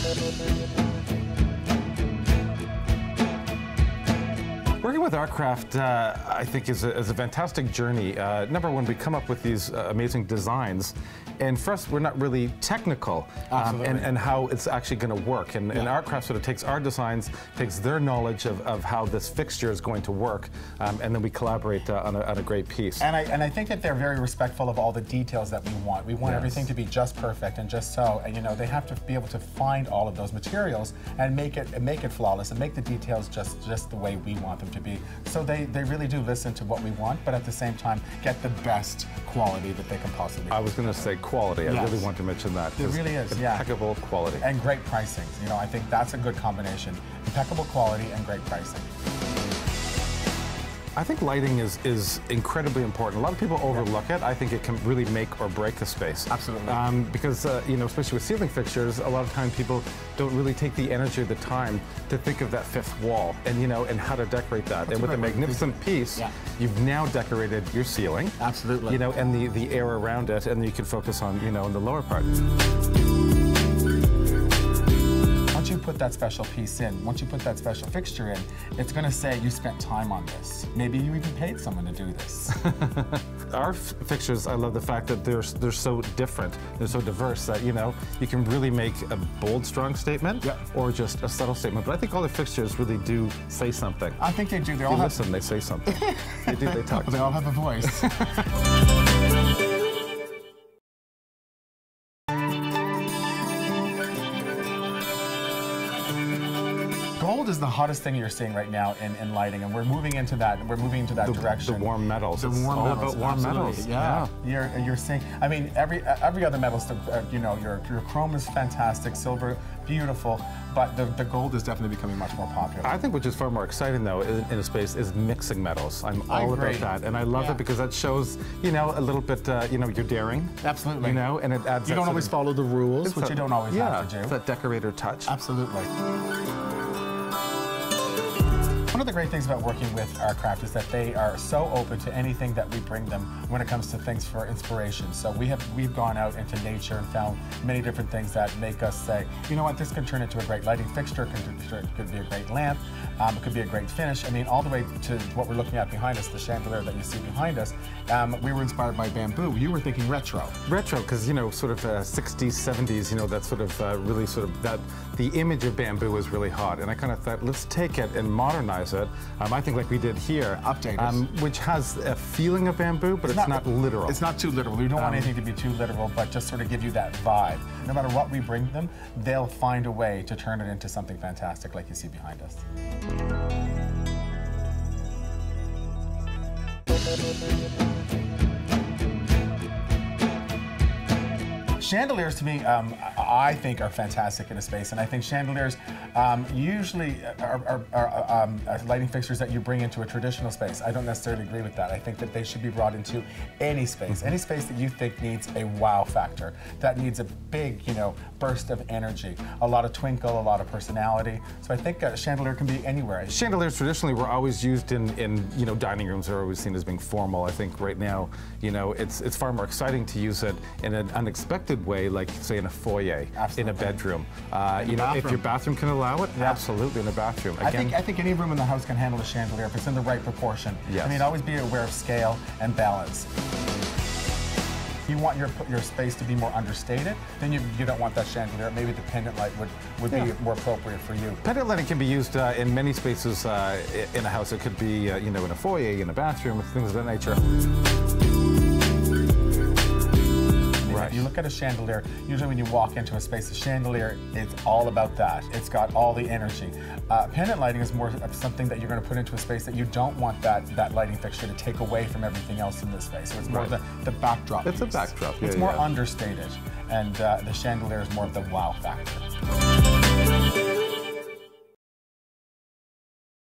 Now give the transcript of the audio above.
Working with Artcraft, I think, is a fantastic journey. Number one, we come up with these amazing designs, and for us, we're not really technical and how it's actually going to work. And Artcraft sort of takes our designs, takes their knowledge of how this fixture is going to work, and then we collaborate on a great piece. And I think that they're very respectful of all the details that we want. We want everything to be just perfect and just so. And you know, they have to be able to find all of those materials and make it flawless and make the details just the way we want them to be. So they really do listen to what we want, but at the same time get the best quality that they can possibly. I was going to say quality. I really want to mention that. It really is, impeccable quality. And great pricing. You know, I think that's a good combination. Impeccable quality and great pricing. I think lighting is incredibly important. A lot of people overlook it. I think it can really make or break a space. Absolutely. Because, you know, especially with ceiling fixtures, a lot of time people don't really take the energy or the time to think of that fifth wall and, you know, and how to decorate that. And with a magnificent piece, you've now decorated your ceiling. Absolutely. You know, and the air around it, and you can focus on, you know, in the lower part. Once you put that special piece in, once you put that special fixture in, it's going to say you spent time on this. Maybe you even paid someone to do this. Our fixtures, I love the fact that they're so different, they're so diverse that, you know, you can really make a bold, strong statement or just a subtle statement. But I think all the fixtures really do say something. I think they do. They all have... listen, they say something. They do, they talk. They all have a voice. Gold is the hottest thing you're seeing right now in lighting, and we're moving into that. We're moving into that direction. The warm metals. The warm all metals. About warm metals. Yeah. You're seeing. I mean, every other metal, you know, your chrome is fantastic, silver, beautiful, but the gold is definitely becoming much more popular. I think which is far more exciting though in a space is mixing metals. I'm all about that, and I love it because that shows, you know, a little bit, you know, you're daring. Absolutely. You know, and it adds. You don't always follow the rules, which you don't always have to do. It's that decorator touch. Absolutely. One of the great things about working with Artcraft is that they are so open to anything that we bring them when it comes to things for inspiration. So we've gone out into nature and found many different things that make us say, you know what, this could turn into a great lighting fixture, could be a great lamp, it could be a great finish. I mean, all the way to what we're looking at behind us, the chandelier that you see behind us. We were inspired by bamboo. You were thinking retro. Retro, because, you know, sort of 60s, 70s, you know, that sort of really sort of that, the image of bamboo was really hot. And I kind of thought, let's take it and modernize it. I think like we did here. Update it. Which has a feeling of bamboo, but it's not literal. It's not too literal. We don't want anything to be too literal, but just sort of give you that vibe. No matter what we bring them, they'll find a way to turn it into something fantastic like you see behind us. Chandeliers, to me, I think are fantastic in a space, and I think chandeliers usually are lighting fixtures that you bring into a traditional space. I don't necessarily agree with that. I think that they should be brought into any space that you think needs a wow factor, that needs a big, you know, burst of energy, a lot of twinkle, a lot of personality. So I think a chandelier can be anywhere. Chandeliers traditionally were always used in you know, dining rooms. They're always seen as being formal. I think right now, you know, it's far more exciting to use it in an unexpected way, like say in a foyer, in a bedroom. You know, if your bathroom can allow it, absolutely in a bathroom. Again, I think any room in the house can handle a chandelier if it's in the right proportion. Yes. I mean, always be aware of scale and balance. If you want your space to be more understated, then you don't want that chandelier. Maybe the pendant light would be more appropriate for you. Pendant lighting can be used in many spaces in a house. It could be, you know, in a foyer, in a bathroom, things of that nature. If you look at a chandelier, usually when you walk into a space, the chandelier, it's all about that. It's got all the energy. Pendant lighting is more of something that you're going to put into a space that you don't want that lighting fixture to take away from everything else in this space. So it's more of the backdrop. It's a backdrop. It's more understated, and the chandelier is more of the wow factor.